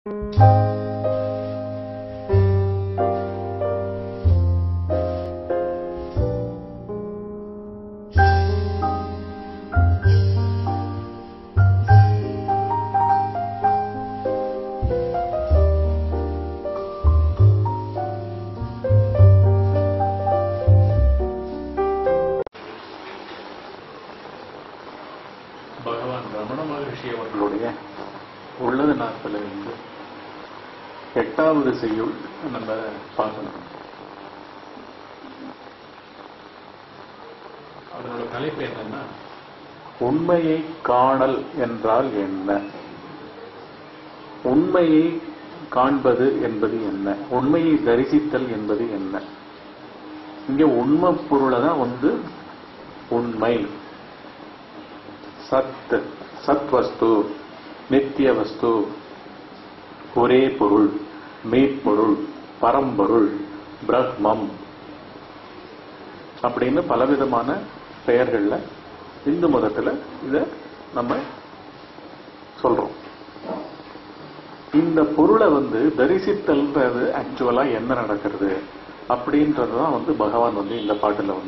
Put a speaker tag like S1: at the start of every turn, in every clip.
S1: பகவான் ரமண மகரிஷி அவர்களுடைய உள்ளது நாட்கள் இருந்து 8வது செய்யுள் நம்ம பார்க்கணும். அதனோட தலைப்பு என்னன்னா, உண்மையை காணல் என்றால் என்ன, உண்மையை காண்பது என்பது என்ன, உண்மையை தரிசித்தல் என்பது என்ன. இங்க உண்மை பொருளை தான் உண்மை, சத், சத் வஸ்து, நித்திய வஸ்து, ஒரே பொருள், மெய்ப்பொருள், பரம்பொருள், பிரம்மம் அப்படின்னு பலவிதமான பெயர்கள்ல இந்து மதத்துல இத நம்ம சொல்றோம். இந்த பொருளை தரிசித்தல்ன்றது ஆக்சுவலா என்ன நடக்கிறது அப்படின்றதுதான் பகவான் இந்த பாட்டுல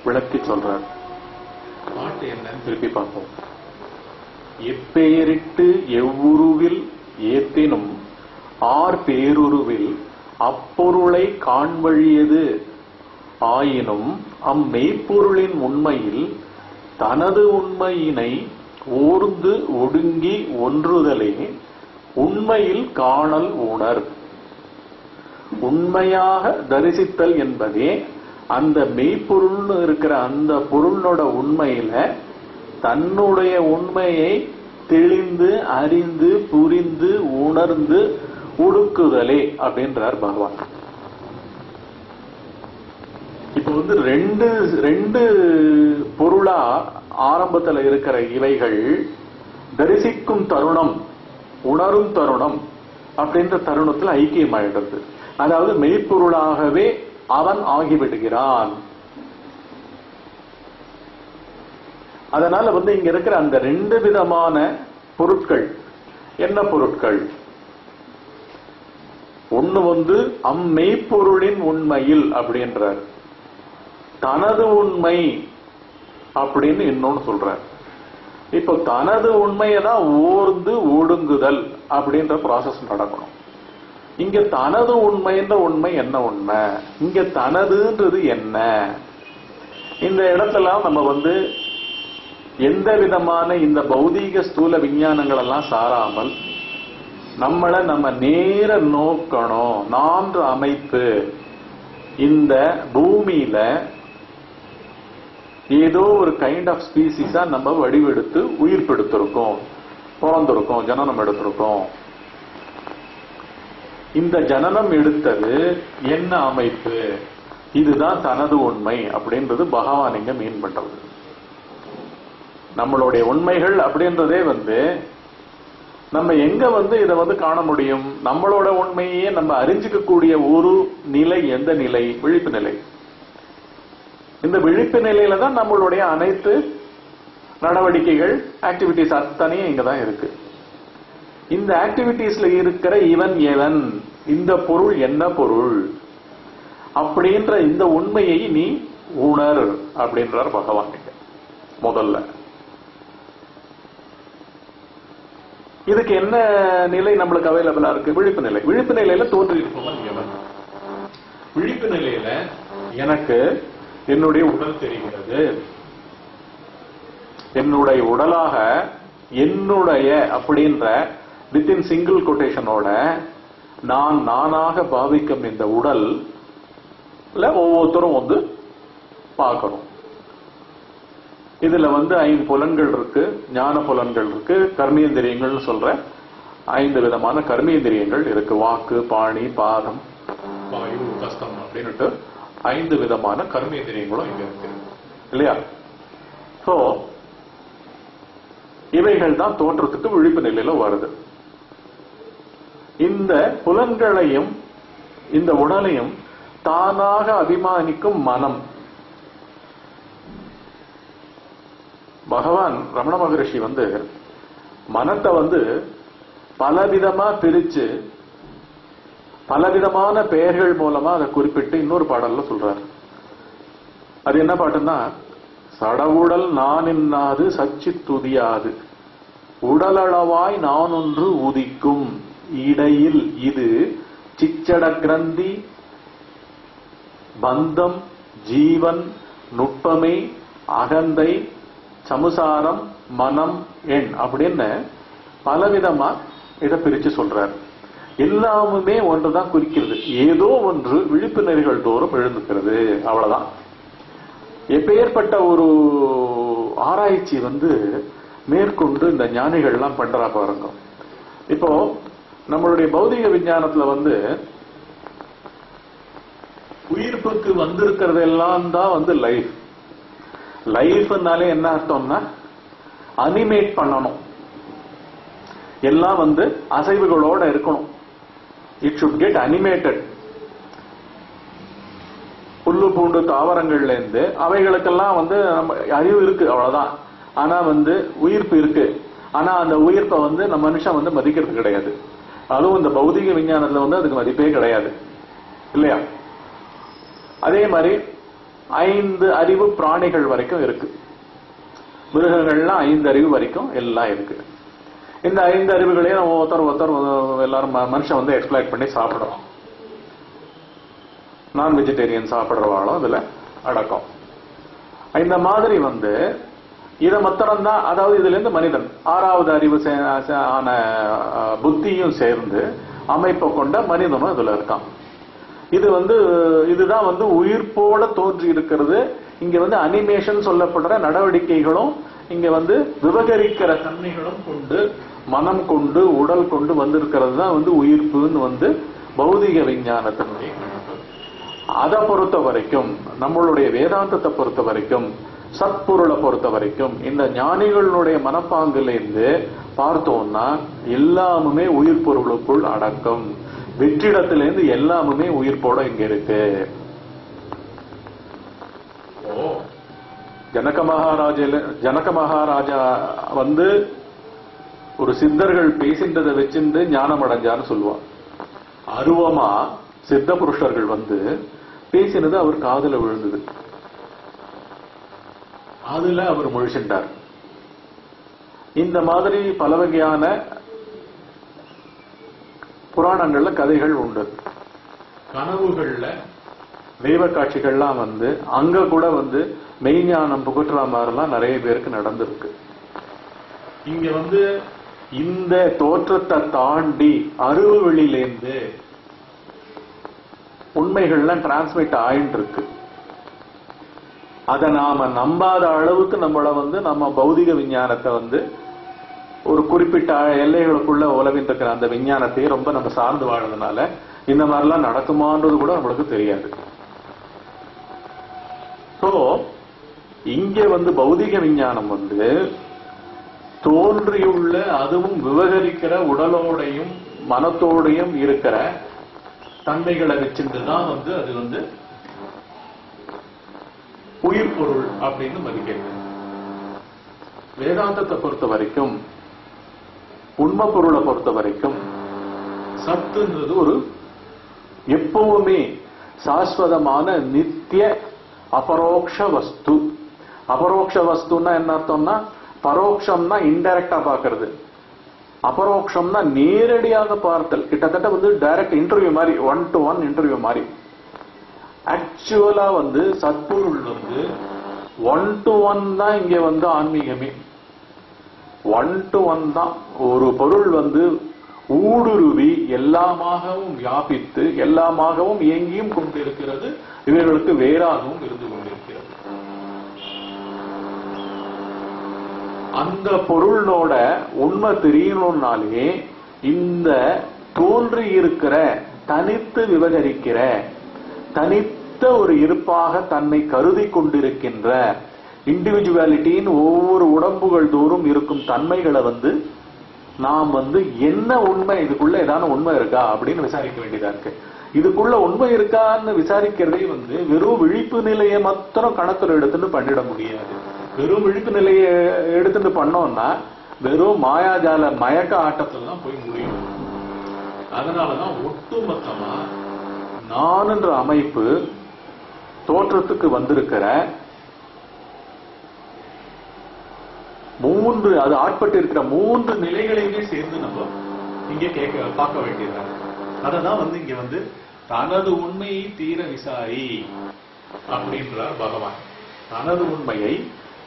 S1: விளக்கி சொல்றார். பாட்டு என்னன்னு திருப்பி பார்ப்போம். எப்பெயரிட்டு எவ்வுருவில் ஏத்தினும் ஆர் பேருருவில் அப்பொருளை காண்வழியது ஆயினும் அம்மெய்ப்பொருளின் உண்மையில் தனது உண்மையினை ஓர்ந்து ஒடுங்கி ஒன்றுதலே உண்மையில் காணல் உணர். உண்மையாக தரிசித்தல் என்பதே அந்த மெய்ப்பொருள்னு இருக்கிற அந்த பொருளோட உண்மையில தன்னுடைய உண்மையை தெளிந்து அறிந்து புரிந்து உணர்ந்து ஒடுக்குதலே அப்படின்றார் பகவான். இப்ப ரெண்டு பொருளா ஆரம்பத்துல இருக்கிற இவைகள் தரிசிக்கும் தருணம், உணரும் தருணம் அப்படின்ற தருணத்தில் ஐக்கியமாயிடுறது. அதாவது மெய்ப்பொருளாகவே அவன் ஆகிவிடுகிறான். அதனால இங்க இருக்கிற அந்த 2 விதமான பொருட்கள் என்ன பொருட்கள்? ஒண்ணு அம்மெய்ப்பொருளின் உண்மையில் அப்படின்றார், தனது உண்மை அப்படின்னு இன்னொன்னு சொல்றார். இப்போ தனது உண்மையதான் ஓர்ந்து ஒடுங்குதல் அப்படின்ற ப்ராசஸ் நடக்கணும். இங்க தனது உண்மைன்ற உண்மை என்ன உண்மை, இங்க தனதுன்றது என்ன? இந்த இடத்துல நம்ம எந்த விதமான இந்த பௌதீக ஸ்தூல விஞ்ஞானங்கள் எல்லாம் சாராமல் நம்மளை நம்ம நேர நோக்கணும். நான்கு அமைப்பு இந்த பூமியில ஏதோ ஒரு கைண்ட் ஆஃப் ஸ்பீசிஸா நம்ம வடிவெடுத்து உயிர் பெடுத்திருக்கோம், பிறந்திருக்கோம், ஜனனம் எடுத்திருக்கோம். இந்த ஜனனம் எடுத்தது என்ன அமைப்பு? இதுதான் தனது உண்மை அப்படின்றது பகவான் இங்க மீன் பண்றது. நம்மளுடைய உண்மைகள் அப்படின்றதே நம்ம எங்க இதை காண முடியும்? நம்மளோட உண்மையே நம்ம அறிஞ்சிக்க கூடிய ஒரு நிலை எந்த நிலை? விழிப்பு நிலை. இந்த விழிப்பு நிலையில தான் நம்மளுடைய அனைத்து நடவடிக்கைகள், ஆக்டிவிட்டிஸ் அத்தனையும் இங்கதான் இருக்கு. இந்த ஆக்டிவிட்டிஸ்ல இருக்கிற இவன் எவன், இந்த பொருள் என்ன பொருள் அப்படின்ற இந்த உண்மையை நீ உணர் அப்படின்றார் பகவான். முதல்ல இதுக்கு என்ன நிலை நம்மளுக்கு அவைலபிளா இருக்கு? விழிப்பு நிலை. விழிப்பு நிலையில தோன்றியிருப்பவன் எவன்? விழிப்பு நிலையில எனக்கு என்னுடைய உடல் தெரிகிறது. என்னுடைய உடலாக என்னுடைய அப்படின்ற வித்தின் சிங்கிள் கொட்டேஷனோட நான் நானாக பாவிக்கும் இந்த உடல் ஒவ்வொருத்தரும் பார்க்கணும். இதுல 5 புலன்கள் இருக்கு, ஞான புலன்கள் இருக்கு, கர்மேந்திரியங்கள் சொல்ற 5 விதமான கர்மேந்திரியங்கள் இருக்கு. வாக்கு, பாணி, பாதம், வாயு, கஸ்தம் அப்படின்னுட்டு 5 விதமான கர்மேந்திரியங்களும் இங்க இருக்கு இல்லையா? சோ இவைகள் தான் தோற்றத்துக்கு விழிப்பு நிலையில வருது. இந்த புலன்களையும் இந்த உடலையும் தானாக அபிமானிக்கும் மனம். பகவான் ரமண மகரிஷி மனத்தை பலவிதமா பிரிச்சு பலவிதமான பெயர்கள் மூலமா அதை குறிப்பிட்டு இன்னொரு பாடல்ல சொல்றாரு. அது என்ன பாட்டுன்னா, சடவுடல் நான் இன்னாது சச்சித் துதியாது உடலளவாய் நான் ஒன்று உதிக்கும் இடையில் இது சிச்சட கிரந்தி பந்தம் ஜீவன் நுட்பமே அகந்தை சமுசாரம் மனம் எண் அப்படின்னு பலவிதமா இதை பிரிச்சு சொல்றாரு. எல்லாமுமே ஒன்றுதான் குறிக்கிறது. ஏதோ ஒன்று விழிப்பு நெறிகள் தோறும் எழுந்துக்கிறது, அவ்வளவுதான். எப்பேற்பட்ட ஒரு ஆராய்ச்சி மேற்கொண்டு இந்த ஞானிகள் எல்லாம் பண்றா பாருங்க. இப்போ நம்மளுடைய பௌதிக விஞ்ஞானத்துல உயிர்ப்புக்கு வந்திருக்கிறதெல்லாம் தான் லைஃப். லைஃப்னாலே என்ன அர்த்தம்னா அனிமேட் பண்ணணும், எல்லாம் அசைவுகளோட இருக்கணும். It should get animated. புல்லு பூண்டு தாவரங்கள்ல இருந்து அவைகளுக்கெல்லாம் நம்ம அறிவு இருக்கு, அவ்வளவுதான். ஆனா உயிர்ப்பு இருக்கு. ஆனா அந்த உயிர்ப்பை நம்ம மனுஷன் மதிக்கிறது கிடையாது. அதுவும் இந்த பௌதிக விஞ்ஞானத்துல அதுக்கு மதிப்பே கிடையாது, இல்லையா? அதே மாதிரி 5 அறிவு பிராணிகள் வரைக்கும் இருக்கு. மிருகங்கள்லாம் 5 அறிவு வரைக்கும் எல்லாம் இருக்கு. இந்த 5 அறிவுகளையும் நம்ம ஒருத்தர் எல்லாரும் மனுஷன் எக்ஸ்பிளாய்ட் பண்ணி சாப்பிடுறோம். நான் வெஜிடேரியன் சாப்பிடுறவாளும் இதுல அடக்கம். இந்த மாதிரி இதை மாத்திரம்தான், அதாவது இதுல இருந்து மனிதன் 6வது அறிவு ஆன புத்தியும் சேர்ந்து அமைப்பை கொண்ட மனிதனும் இதுல இருக்கான். இது இதுதான் உயிர்ப்போட தோன்றி இருக்கிறது. இங்க அனிமேஷன் சொல்லப்படுற நடவடிக்கைகளும் இங்க விவகரிக்கிற தன்மைகளும் கொண்டு மனம் கொண்டு உடல் கொண்டு வந்திருக்கிறது தான் உயிர்ப்புன்னு பௌதிக விஞ்ஞானத்தினுடைய கணக்கு. அதை பொறுத்த வரைக்கும், நம்மளுடைய வேதாந்தத்தை பொறுத்த வரைக்கும், சத்பொருளை பொறுத்த வரைக்கும், இந்த ஞானிகளுடைய மனப்பாங்கிலிருந்து பார்த்தோம்னா எல்லாமுமே உயிர் பொருளுக்குள் அடக்கம். வெற்றிடத்திலிருந்து எல்லாமுமே உயிர்ப்போட இங்க இருக்கு. ஜனக மகாராஜா ஒரு சித்தர்கள் பேசின்றதை வச்சிருந்து ஞானம் அடைஞ்சான்னு சொல்லுவான். அருவமா சித்த புருஷர்கள் பேசினது அவர் காதுல விழுந்தது, அதுல அவர் முழிச்சிட்டார். இந்த மாதிரி பல வகையான புராணங்கள்ல கதைகள் உண்டு. கனவுகள்ல தெய்வ காட்சிகள்லாம் அங்க கூட மெய்ஞானம் புகட்டுற மாதிரிலாம் நிறைய பேருக்கு நடந்திருக்கு. இங்க இந்த தோற்றத்தை தாண்டி அருவு வெளியிலேருந்து உண்மைகள்லாம் டிரான்ஸ்மிட் ஆயிட்டு இருக்கு. அதை நாம நம்பாத அளவுக்கு நம்மள நம்ம பௌதிக விஞ்ஞானத்தை ஒரு குறிப்பிட்ட எல்லைகளுக்குள்ள உலகிட்டு இருக்கிற அந்த விஞ்ஞானத்தையே ரொம்ப நம்ம சார்ந்து வாழ்றதுனால இந்த மாதிரிலாம் நடக்குமான்றது கூட நம்மளுக்கு தெரியாது. சோ இங்க பௌதிக விஞ்ஞானம் தோன்றியுள்ள, அதுவும் விவகரிக்கிற உடலோடையும் மனத்தோடையும் இருக்கிற தன்மைகளை வச்சுட்டுதான் அது உயிர் பொருள் அப்படின்னு மதிக்கிறது. வேதாந்தத்தை பொறுத்த வரைக்கும், உண்மை பொருளை பொறுத்த வரைக்கும் சத்துன்றது ஒரு எப்பவுமே சாஸ்வதமான நித்திய அபரோக்ஷ வஸ்து. அபரோக்ஷ வஸ்துன்னா என்ன அர்த்தம்னா, பரோட்சம்னா இன்டைரக்டா பாக்குறது, அபரோக்ஷம்னா நேரடியாக பார்த்தல். கிட்டத்தட்ட டைரக்ட் இன்டர்வியூ மாதிரி, 1-to-1 இன்டர்வியூ மாதிரி. ஆக்சுவலா சத்பொருள் 1-to-1 தான் இங்க ஆன்மீகமே. 1-to-1 தான். ஒரு பொருள் ஊடுருவி எல்லாமாகவும் வியாபித்து எல்லாமாகவும் இயங்கியும் கொண்டிருக்கிறது, இவர்களுக்கு வேறாகவும் இருந்து கொண்டிருக்கிறது. அந்த பொருளோட உண்மை தெரியணும்னாலே இந்த தோன்றி இருக்கிற தனித்து விவகரிக்கிற தனித்த ஒரு இருப்பாக தன்னை கருதி கொண்டிருக்கின்ற இண்டிவிஜுவாலிட்டியின் ஒவ்வொரு உடம்புகள் தோறும் இருக்கும் தன்மைகளை நாம் என்ன உண்மை, இதுக்குள்ள ஏதாவது உண்மை இருக்கா அப்படின்னு விசாரிக்க வேண்டியதா இருக்கு. இதுக்குள்ள உண்மை இருக்கான்னு விசாரிக்கிறதே வெறும் விழிப்பு நிலையை மாத்திரம் கணக்கில் எடுத்துட்டு பண்ணிட முடியாது. வெறும் விழிப்பு நிலையை எடுத்துட்டு பண்ணோம்னா வெறும் மாயாஜால மயக்க ஆட்டத்துல தான் போய் முடியும். அதனாலதான் ஒட்டுமொத்தமா நான்ன்ற அமைப்பு தோற்றத்துக்கு வந்திருக்கிற அது ஆட்பட்டு இருக்கிற 3 நிலைகளையுமே சேர்ந்து நம்ம இங்க பார்க்க வேண்டியது. அததான் இங்க தனது உண்மையை தீர விசாரி அப்படின்றார் பகவான். தனது உண்மையை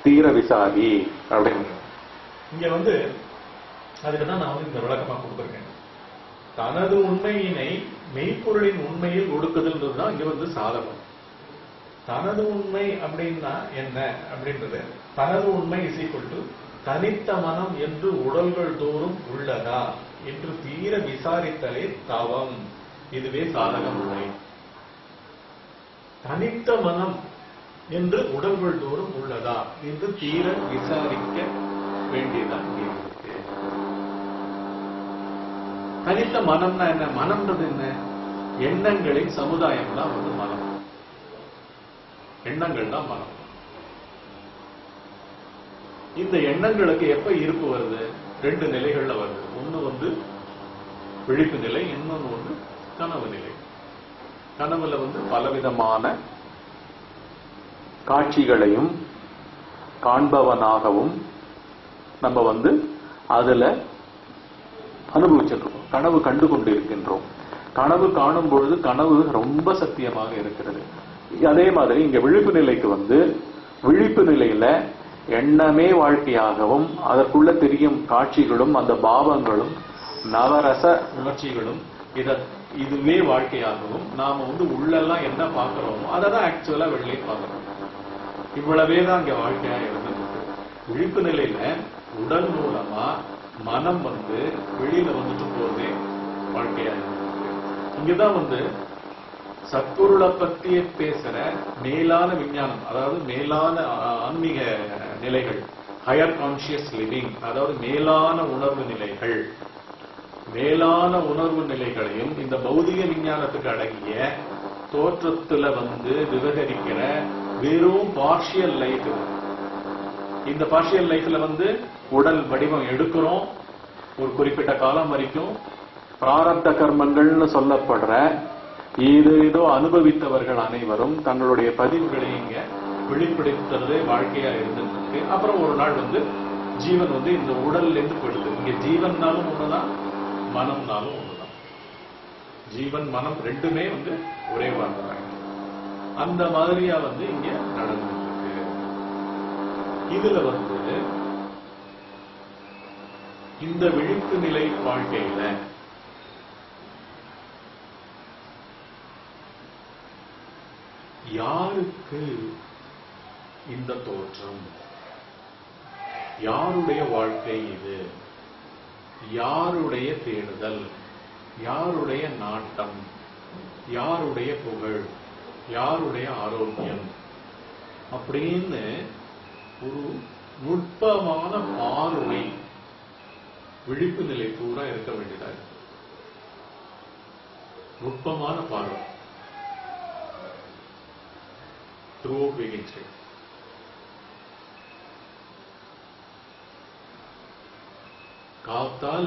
S1: தீர விசாரி அப்படின்னு இங்க அதுக்குதான் நான் இந்த விளக்கமா கொடுத்திருக்கேன். தனது உண்மையினை மெய்ப்பொருளின் உண்மையில் ஒடுக்குதல்ன்றதுதான் இங்க சாதகம். தனது உண்மை அப்படின்னா என்ன அப்படின்றது, தனது உண்மை இசைக்கொண்டு தனித்த மனம் என்று உடல்கள் தோறும் உள்ளதா என்று தீர விசாரித்தலே தவம். இதுவே சாதக முறை. தனித்த மனம் என்று உடல்கள் தோறும் உள்ளதா என்று தீர விசாரிக்க வேண்டியதான் இருக்கு. தனித்த மனம்னா என்ன? மனம்ன்றது என்ன? எண்ணங்களின் சமுதாயம் தான் மனம். எண்ணங்கள் தான் மனம். இந்த எண்ணங்களுக்கு எப்ப இருப்பு வருது? 2 நிலைகள்ல வருது. ஒண்ணு விழிப்பு நிலை, இன்னொன்னு கனவு நிலை. கனவுல பலவிதமான காட்சிகளையும் காண்பவனாகவும் நம்ம அதுல அனுபவிச்சிருக்கோம். கனவு கண்டு கொண்டு இருக்கின்றோம். கனவு காணும் பொழுது கனவு ரொம்ப சத்தியமாக இருக்கிறது. அதே மாதிரி இங்க விழிப்பு நிலைக்கு விழிப்பு நிலையில எண்ணமே வாழ்க்கையாகவும் அதற்குள்ள தெரியும் காட்சிகளும் அந்த பாவங்களும் நவரச உணர்ச்சிகளும் இதுவே வாழ்க்கையாகவும் நாம உள்ளெல்லாம் என்ன பார்க்கிறோமோ அதான் ஆக்சுவலா வெளியே பார்க்கிறோம். இவ்வளவே தான் இங்க வாழ்க்கையா இருந்தது. விழிப்பு நிலையில உடல் மூலமா மனம் வெளியில போறதே வாழ்க்கையா இருந்தது. இங்கதான் சத்பொருளை பத்திய பேசுற மேலான விஞ்ஞானம், அதாவது மேலான ஆன்மீக நிலைகள், ஹையர் கான்சியஸ் லிவிங், அதாவது மேலான உணர்வு நிலைகள். மேலான உணர்வு நிலைகளையும் இந்த பௌதிக விஞ்ஞானத்துக்கு அடங்கிய தோற்றத்துல விவகரிக்கிற வெறும் பார்ஷியல் லைஃப். இந்த பார்ஷியல் லைஃப்ல உடல் வடிவம் எடுக்கிறோம். ஒரு குறிப்பிட்ட காலம் வரைக்கும் பிராரப்த கர்மங்கள்னு சொல்லப்படுற ஏதோ அனுபவித்தவர்கள் அனைவரும் தங்களுடைய பதிவுகளை இங்க வெளிப்படுத்துறதே வாழ்க்கையா இருந்திருக்கு. அப்புறம் ஒரு நாள் ஜீவன் இந்த உடல்ல இருந்து போயிடுது. இங்க ஜீவன்னாலும் ஒண்ணுதான், மனம்னாலும் ஒண்ணுதான். ஜீவன் மனம் ரெண்டுமே ஒரே வாழ்ந்தாங்க. அந்த மாதிரியா இங்க நடந்துருக்கு. இதுல இந்த விழிப்பு நிலை வாழ்க்கையில யாருக்கு இந்த தோற்றம்? யாருடைய வாழ்க்கை இது? யாருடைய தேடுதல்? யாருடைய நாட்டம்? யாருடைய புகழ்? யாருடைய ஆரோக்கியம்? அப்படின்னு ஒரு நுட்பமான பார்வை விழிப்பு நிலை பூரா இருக்க வேண்டியதா இருக்கு. நுட்பமான பார்வை throughout waking state. காத்தால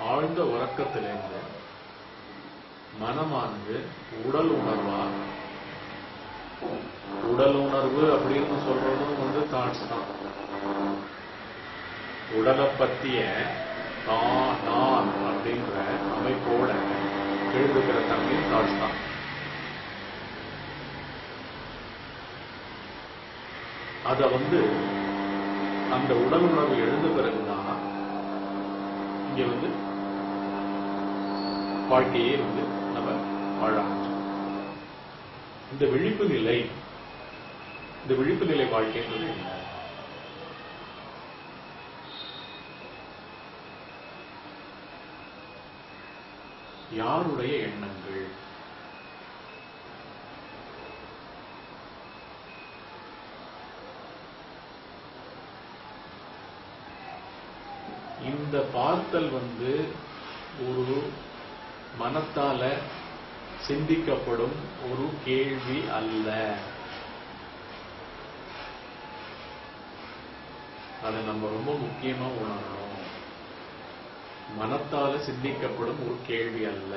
S1: ஆழ்ந்த உறக்கத்திலிருந்து மனமானது உடல் உணர்வா, உடல் உணர்வு அப்படின்னு சொல்றதும் தாட்ஸ் தான். உடலை பத்திய நான் அப்படின்ற அமைப்போட எழுதுகிற தன்மையும் தாட்ஸ் தான். அத அந்த உடல் உணர்வு எழுந்த பிறகுதான் இங்க வாழ்க்கையே நம்ம வாழ ஆரம்பிச்சோம். இந்த விழிப்பு நிலை வாழ்க்கைன்றது என்ன? யாருடைய எண்ணங்கள்? இந்த பார்த்தல் ஒரு மனத்தால சிந்திக்கப்படும் ஒரு கேள்வி அல்ல. அதை நம்ம ரொம்ப முக்கியமா உணரணும். மனத்தால சிந்திக்கப்படும் ஒரு கேள்வி அல்ல.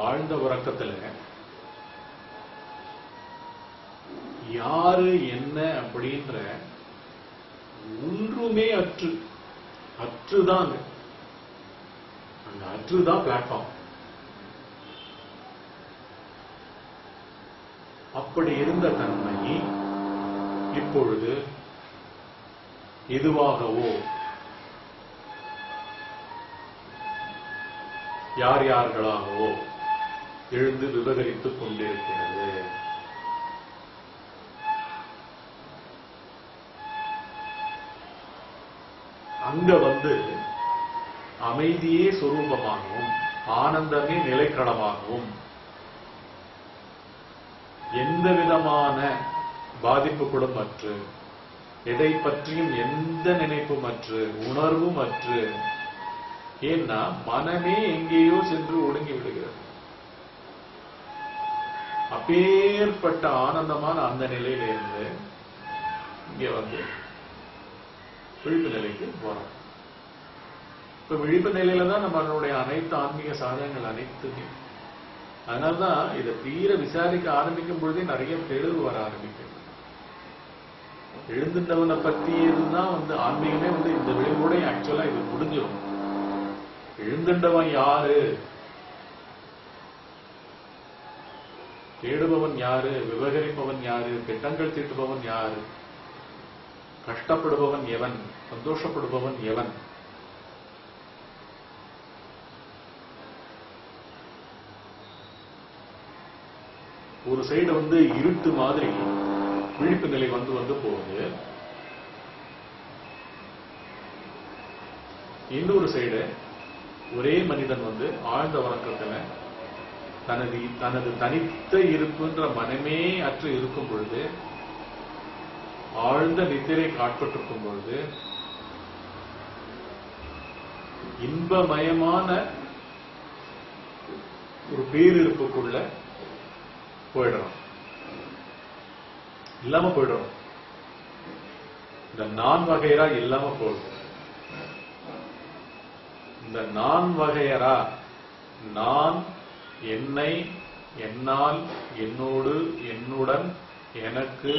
S1: ஆழ்ந்த உறக்கத்துல யாரு என்ன அப்படின்ற ஒன்றுமே அற்றுதான் அந்த அற்றுதான் பிளாட்ஃபார்ம். அப்படி இருந்த தன்மை இப்பொழுது எதுவாகவோ யார் யார்களாகவோ எழுந்து விவகரித்துக் கொண்டிருக்கிறது. அங்க அமைதியே சொரூபமாகவும் ஆனந்தமே நிலைக்களமாகவும் எந்த விதமான பாதிப்புகளும் அற்று, எதை பற்றியும் எந்த நினைப்பும் அற்று, உணர்வும் அற்று. ஏன்னா மனமே எங்கேயோ சென்று ஒடுங்கி விடுகிறது. அப்பேற்பட்ட ஆனந்தமான அந்த நிலையிலிருந்து இங்க விழிப்பு நிலைக்கு போறோம். இப்ப விழிப்பு நிலையில தான் நம்மளுடைய அனைத்து ஆன்மீக சாதனங்கள் அனைத்துமே. அதனால்தான் இதை தீர விசாரிக்க ஆரம்பிக்கும் பொழுதே நிறைய தெளிவு வர ஆரம்பிக்கும். எழுந்துட்டவனை பற்றியதுதான் ஆன்மீகமே இந்த விளைவோட ஆக்சுவலா இது முடிஞ்சிடும். எழுந்துட்டவன் யாரு, தேடுபவன் யாரு, விவகரிப்பவன் யாரு, திட்டங்கள் தீட்டுபவன் யாரு, கஷ்டப்படுபவன் எவன், சந்தோஷப்படுபவன் எவன், ஒரு சைடு இருட்டு மாதிரி விழிப்பு நிலை வந்து போகுது. இன்னொரு சைடு ஒரே மனிதன் ஆழ்ந்த உறக்கத்துல தனது தனித்த இருப்புன்ற மனமே அற்று இருக்கும் பொழுது, ஆழ்ந்த நித்திரை காட்பட்டிருக்கும் பொழுது இன்பமயமான ஒரு பேரிருப்புக்குள்ள போயிடுறோம், இல்லாம போயிடுறோம். இந்த நான் வகையரா இல்லாம போகுது. இந்த நான் வகையரா, நான், என்னை, என்னால், என்னோடு, என்னுடன், எனக்கு,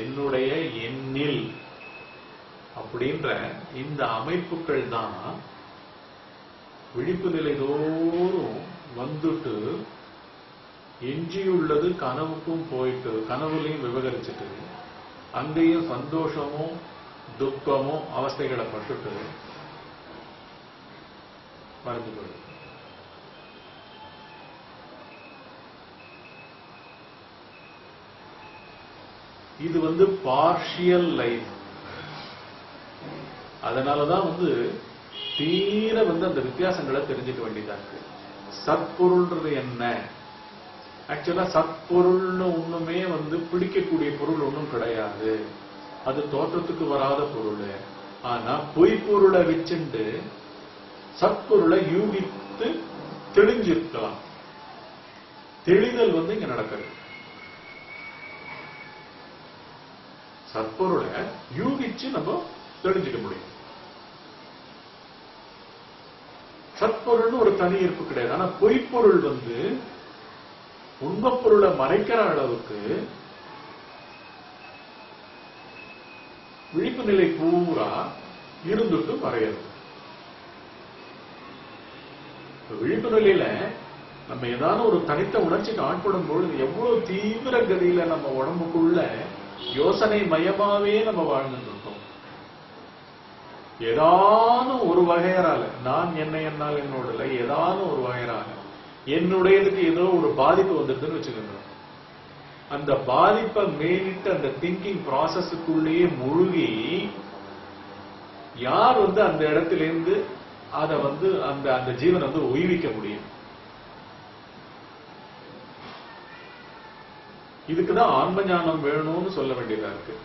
S1: என்னுடைய, எண்ணில் அப்படின்ற இந்த அமைப்புகள் தான் விழிப்பு நிலை தோறும் வந்துட்டு எஞ்சியுள்ளது கனவுக்கும் போயிட்டு, கனவுலையும் விவகரிச்சுட்டு, அங்கேயும் சந்தோஷமும் துக்கமும் அவஸ்தைகளை பட்டுட்டு மறைஞ்சு போயிடும். இது பார்ஷியல் லைஃப். அதனாலதான் தீர அந்த வித்தியாசங்களை தெரிஞ்சுக்க வேண்டியதா இருக்கு. சத்பொருள்ன்றது என்ன? ஆக்சுவலா சத்பொருள்னு ஒண்ணுமே பிடிக்கக்கூடிய பொருள் ஒன்றும் கிடையாது. அது தோற்றத்துக்கு வராத பொருள். ஆனா பொய்ப்பொருளை வச்சுட்டு சத்பொருளை யூகித்து தெளிஞ்சிருக்கலாம். தெளிதல் இங்க நடக்கிறது. சத்பொருளை யூகிச்சு நம்ம தெரிஞ்சுக்க முடியும். சத்பொருள்னு ஒரு தனி இருப்பு கிடையாது. ஆனா பொய்ப்பொருள் உண்மை பொருளை மறைக்கிற அளவுக்கு விழிப்பு நிலை பூரா இருந்துட்டு மறையாது. விழிப்பு நிலையில நம்ம ஏதாவது ஒரு தனித்த உணர்ச்சிக்கு ஆட்படும் பொழுது எவ்வளவு தீவிர கதியில நம்ம உடம்புக்குள்ள யோசனை மயமாவே நம்ம வாழ்ந்துட்டு இருக்கோம். ஏதாவது ஒரு வகையறால, நான் என்ன என்னால் என்னோட ஏதாவது ஒரு வகையறால என்னுடையதுக்கு ஏதோ ஒரு பாதிப்பு வந்துருதுன்னு வச்சுக்கோங்க. அந்த பாதிப்பை மேலிட்டு அந்த திங்கிங் ப்ராசஸுக்குள்ளேயே முழுகி யார் அந்த இடத்துல இருந்து அதை அந்த ஜீவன் உய்விக்க முடியும்? இதுக்குதான் ஆன்ம ஞானம் வேணும்னு சொல்ல வேண்டியதா இருக்கு.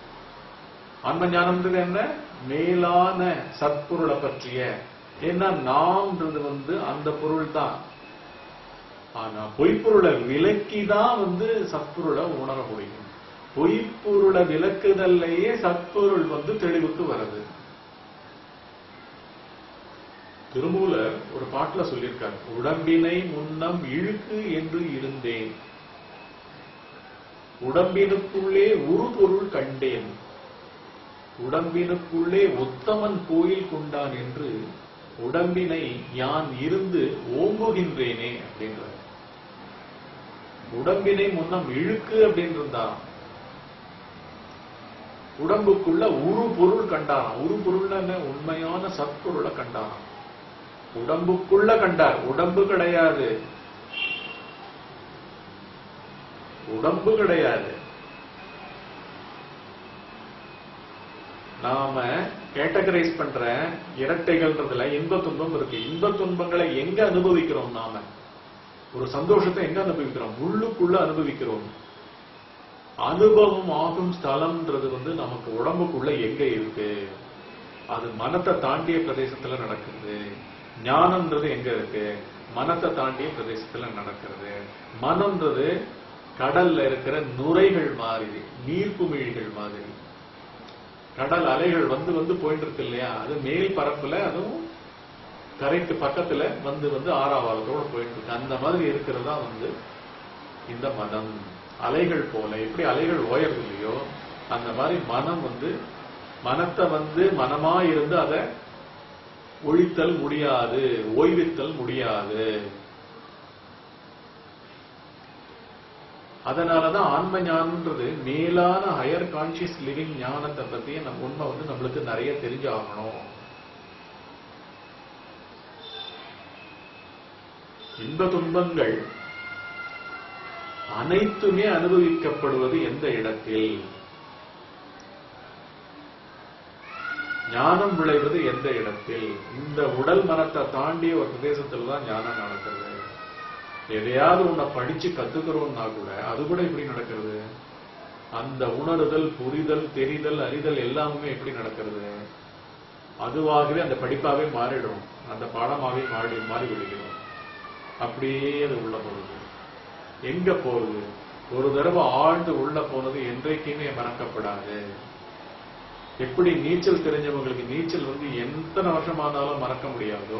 S1: ஆன்ம ஞானம்ன்றது என்ன? மேலான சத்பொருளை பற்றிய. ஏன்னா நாம்ன்றது அந்த பொருள் தான். ஆனா பொய்ப்பொருளை விலக்கிதான் சத்பொருளை உணர முடியும். பொய்ப்பொருளை விலக்குதல்லையே சத்பொருள் தெளிவுக்கு வருது. திருமூலர் ஒரு பாட்டுல சொல்லியிருக்கார், உடம்பினை முன்னம் இழுக்கு என்று இருந்தேன், உடம்பினுக்குள்ளே ஒரு பொருள் கண்டேன், உடம்பினுக்குள்ளே உத்தமன் கோயில் கொண்டான் என்று உடம்பினை யான் இருந்து ஓம்புகின்றேனே அப்படின்றார். உடம்பினை முன்னம் இழுக்கு அப்படின்னு இருந்தா உடம்புக்குள்ள ஒரு பொருள் கண்டாராம். ஒரு பொருள் உண்மையான சத்பொருளை கண்டாராம். உடம்புக்குள்ள கண்டார், உடம்பு கிடையாது, உடம்பு கிடையாது. நாம கேட்டகரைஸ் பண்ற இரட்டைகள்ன்றதுல இன்ப துன்பம் இருக்கு. இன்ப துன்பங்களை எங்க அனுபவிக்கிறோம்? நாம ஒரு சந்தோஷத்தை எங்க அனுபவிக்கிறோம்? உள்ளுக்குள்ள அனுபவிக்கிறோம். அனுபவம் ஆகும் ஸ்தலம்ன்றது நமக்கு உடம்புக்குள்ள எங்க இருக்கு? அது மனத்தை தாண்டிய பிரதேசத்துல நடக்குது. ஞானம்ன்றது எங்க இருக்கு? மனத்தை தாண்டிய பிரதேசத்துல நடக்கிறது. மனம்ன்றது கடல்ல இருக்கிற நுரைகள் மாதிரி, நீர்க்குமிழிகள் மாதிரி. கடல் அலைகள் போயிட்டு இருக்கு இல்லையா, அது மேல் பரப்புல, அதுவும் கரைக்கு பக்கத்துல ஆறாவாரத்தோட போயிட்டு இருக்கு. அந்த மாதிரி இருக்கிறதா இந்த மனம். அலைகள் போல எப்படி அலைகள் ஓயறது இல்லையோ, அந்த மாதிரி மனம் மனத்தை மனமா இருந்து அதை ஒழித்தல் முடியாது, ஓய்வித்தல் முடியாது. அதனாலதான் ஆன்ம ஞானம்ன்றது மேலான ஹையர் கான்சியஸ் லிவிங் ஞானத்தை பத்திய உண்மை நம்மளுக்கு நிறைய தெரிஞ்சாகணும். இன்ப துன்பங்கள் அனைத்துமே அனுபவிக்கப்படுவது எந்த இடத்தில்? ஞானம் விளைவது எந்த இடத்தில்? இந்த உடல் மனத்தை தாண்டிய ஒரு பிரதேசத்துல தான் ஞானம் நடக்கிறது. எதையாவது உன்னை படிச்சு கத்துக்கிறோம்னா கூட அது கூட எப்படி நடக்கிறது? அந்த உணர்தல், புரிதல், தெரிதல், அறிதல் எல்லாமே எப்படி நடக்கிறது? அதுவாகவே அந்த படிப்பாவே மாறிடும், அந்த பாடமாவே மாறி விடுகிறோம். அப்படியே அது உள்ள போகுது. எங்க போகுது? ஒரு தடவை ஆழ்ந்து உள்ள போனது என்றைக்குமே மறக்கப்படாது. எப்படி நீச்சல் தெரிஞ்சவங்களுக்கு நீச்சல் எத்தனை வருஷமானாலும் மறக்க முடியாதோ,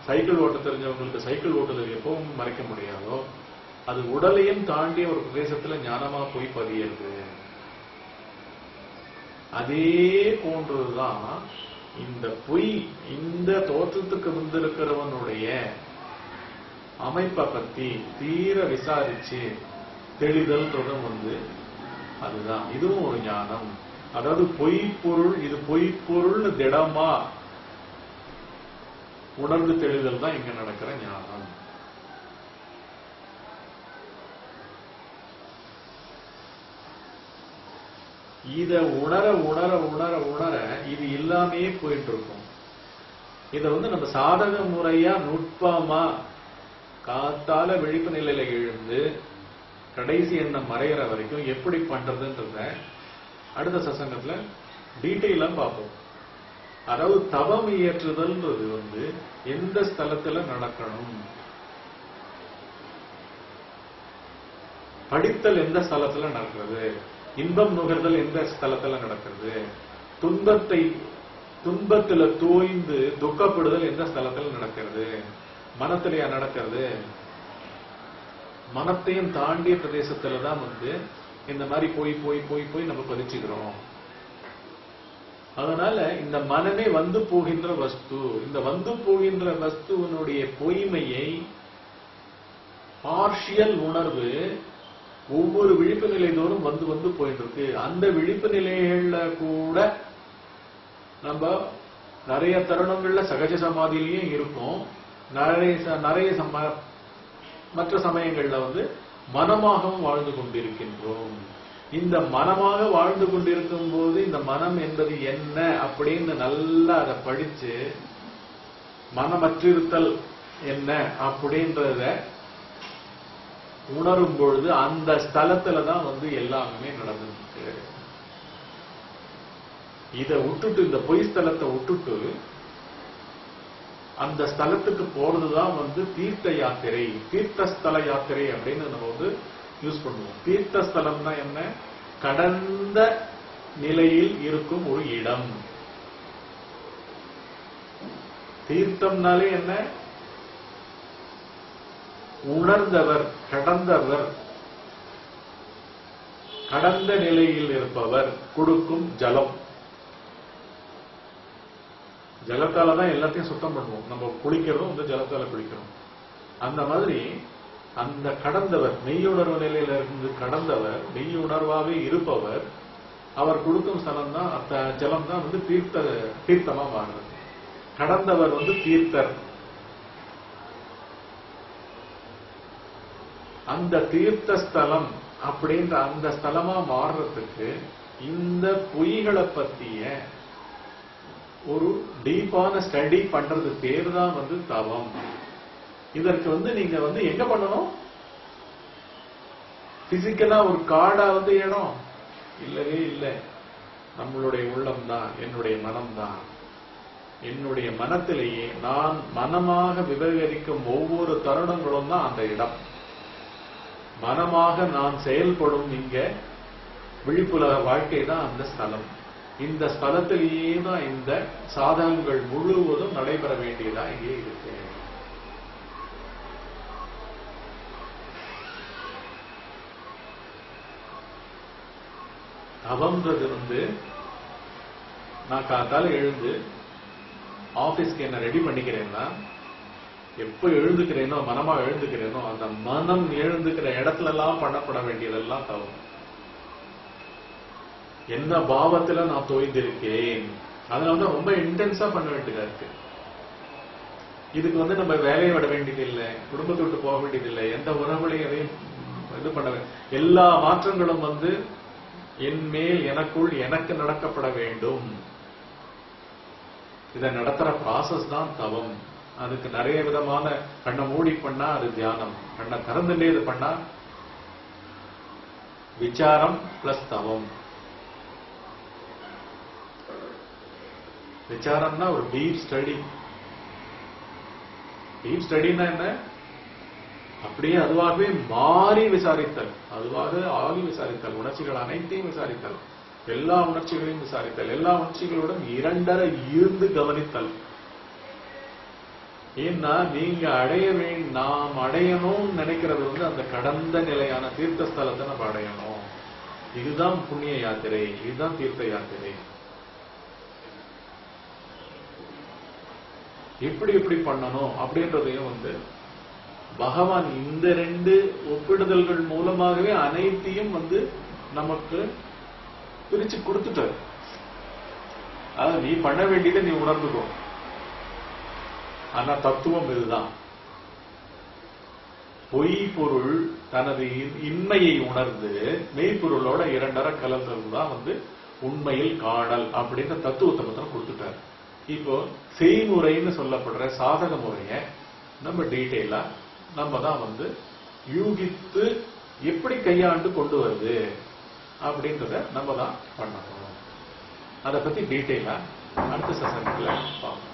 S1: சைக்கிள் ஓட்ட தெரிஞ்சவங்களுக்கு சைக்கிள் ஓட்டுதல் எப்பவும் மறைக்க முடியாதோ, அது உடலையும் தாண்டிய ஒரு பிரதேசத்துல ஞானமா போய் பதியது. அதே போன்றதுதான் இந்த பொய். இந்த தோற்றத்துக்கு வந்திருக்கிறவனுடைய அமைப்பை பத்தி தீர விசாரிச்சு தெளிதல்ன்றதும் அதுதான். இதுவும் ஒரு ஞானம். அதாவது பொய்ப்பொருள், இது பொய்ப்பொருள் திடமா உணர்ந்து தெளிதல் தான் இங்க நடக்கிற ஞானம். இத உணர உணர உணர உணர இது எல்லாமே போயிட்டு இருக்கும். இத நம்ம சாதக முறையா நுட்பமா காத்தால விழிப்பு நிலையில எழுந்து கடைசி எண்ணம் மறைகிற வரைக்கும் எப்படி பண்றதுன்றத அடுத்த சசங்கத்துல டீட்டெயிலா பார்ப்போம். அதாவது தவம் இயற்றுதல்ன்றது எந்த ஸ்தலத்துல நடக்கணும், படித்தல் எந்த ஸ்தலத்துல நடக்கிறது, இன்பம் நுகர்தல் எந்த ஸ்தலத்துல நடக்கிறது, துன்பத்துல தோய்ந்து துக்கப்படுதல் எந்த ஸ்தலத்துல நடக்கிறது, மனத்திலேயா நடக்கிறது? மனத்தையும் தாண்டிய பிரதேசத்துலதான் இந்த மாதிரி போய் போய் போய் போய் நம்ம பதிச்சுக்கிறோம். அதனால இந்த மனமே போகின்ற வஸ்து. இந்த போகின்ற வஸ்துவனுடைய பொய்மையை பார்ஷியல் உணர்வு ஒவ்வொரு விழிப்பு நிலை தோறும் போயிட்டு இருக்கு. அந்த விழிப்பு நிலைகள்ல கூட நம்ம நிறைய தருணங்கள்ல சகஜ சமாதியிலையும் இருக்கும், நிறைய மற்ற சமயங்கள்ல மனமாகவும் வாழ்ந்து கொண்டிருக்கின்றோம். இந்த மனமாக வாழ்ந்து கொண்டிருக்கும் போது இந்த மனம் என்பது என்ன அப்படின்னு நல்லா அதை படிச்சு மனமற்றிருத்தல் என்ன அப்படின்றத உணரும் பொழுது அந்த ஸ்தலத்துலதான் எல்லாமே நடந்துருக்கு. இதை விட்டுட்டு, இந்த பொய் ஸ்தலத்தை விட்டுட்டு அந்த ஸ்தலத்துக்கு போறதுதான் வந்து தீர்த்த யாத்திரை, தீர்த்தஸ்தல யாத்திரை அப்படின்னு நம்ம வந்து யூஸ் பண்ணுவோம். தீர்த்தஸ்தலம்னா என்ன? கடந்த நிலையில் இருக்கும் ஒரு இடம். தீர்த்தம்னாலே என்ன? உணர்ந்தவர், கடந்தவர், கடந்த நிலையில் இருப்பவர் கொடுக்கும் ஜலம். ஜலத்தால தான் எல்லாத்தையும் சுத்தம் பண்ணுவோம். நம்ம குளிக்கிறதும் வந்து ஜலத்தால குளிக்கிறோம். அந்த மாதிரி அந்த கடந்தவர், மெய்யுணர்வு நிலையில இருந்து கடந்தவர், மெய்யுணர்வாவே இருப்பவர், அவர் கொடுக்கும் ஸ்தலம் தான், அந்த ஜலம் தான் வந்து தீர்த்தமா மாறுறது. கடந்தவர் வந்து தீர்த்தர். அந்த தீர்த்த ஸ்தலம் அப்படின்ற அந்த ஸ்தலமா மாறுறதுக்கு இந்த பொய்களை பத்திய ஒரு டீப்பான ஸ்டடி பண்றது பேர் தான் வந்து தவம். இதற்கு வந்து நீங்க வந்து எங்க பண்ணணும்? பிசிக்கலா ஒரு காடா வந்து இடம் இல்லவே இல்லை. நம்மளுடைய உள்ளம் தான், என்னுடைய மனம் தான். என்னுடைய மனத்திலேயே நான் மனமாக விவகரிக்கும் ஒவ்வொரு தருணங்களும் தான் அந்த இடம். மனமாக நான் செயல்படும் இங்க விழிப்புலக வாழ்க்கை தான் அந்த ஸ்தலம். இந்த ஸ்தலத்திலேயே தான் இந்த சாதகங்கள் முழுவதும் நடைபெற வேண்டியதா இங்கே இருக்கு. தவம்ன்றது வந்து நான் காத்தால எழுந்து ஆபீஸ்க்கு என்ன ரெடி பண்ணிக்கிறேன்னா, எப்ப எழுந்துக்கிறேனோ, மனமா எழுந்துக்கிறேனோ, அந்த மனம் எழுந்துக்கிற இடத்துல எல்லாம் பண்ணப்பட வேண்டியதெல்லாம் தவம். என்ன பாவத்துல நான் தோய்ந்திருக்கேன், அதனாலதான் ரொம்ப இன்டென்ஸா பண்ண வேண்டியதா இருக்கு. இதுக்கு வந்து நம்ம வேலையை விட வேண்டியது இல்லை, குடும்பத்தை விட்டு போக வேண்டியது இல்லை, எந்த உறவுகளையும் இது பண்ண எல்லா மாற்றங்களும் வந்து என் மேல், எனக்குள், எனக்கு நடக்கப்பட வேண்டும். இதை நடத்துற ப்ராசஸ் தான் தவம். அதுக்கு நிறைய விதமான, கண்ணை மூடி பண்ணா அது தியானம், கண்ணை திறந்துட்டே இது பண்ணா விசாரம் பிளஸ் தவம். விசாரம்னா ஒரு டீப் ஸ்டடி. டீப் ஸ்டடினா என்ன? அப்படியே அதுவாகவே மாறி விசாரித்தல், அதுவாக ஆகி விசாரித்தல், உணர்ச்சிகள் அனைத்தையும் விசாரித்தல், எல்லா உணர்ச்சிகளையும் விசாரித்தல், எல்லா உணர்ச்சிகளுடன் இரண்டரை இருந்து கவனித்தல். ஏன்னா நீங்க நாம் அடையணும்னு நினைக்கிறது வந்து அந்த கடந்த நிலையான தீர்த்த ஸ்தலத்தை நம்ம அடையணும். இதுதான் புண்ணிய யாத்திரை, இதுதான் தீர்த்த யாத்திரை. எப்படி எப்படி பண்ணணும் அப்படின்றதையும் வந்து பகவான் இந்த ரெண்டு ஒப்பிடுதல்கள் மூலமாகவே அனைத்தையும் வந்து நமக்கு பிரிச்சு கொடுத்துட்டார். அதாவது நீ பண்ண வேண்டியதை நீ உணர்ந்துக்கோ. ஆனா தத்துவம் இதுதான். பொய் பொருள் தனது இன்மையை உணர்ந்து மெய்ப்பொருளோட இரண்டரை கலந்தது தான் வந்து உண்மையில் காணல் அப்படின்ற தத்துவத்தை பத்திரம் கொடுத்துட்டாரு. இப்போ செய்முறைன்னு சொல்லப்படுற சாதக முறைய நம்ம டீட்டெயிலா நம்ம தான் வந்து யூகித்து எப்படி கையாண்டு கொண்டு வருது அப்படின்றத நம்ம தான் பண்ணணும். அதை பத்தி டீட்டெயிலா அடுத்த செஷன்ல பார்ப்போம்.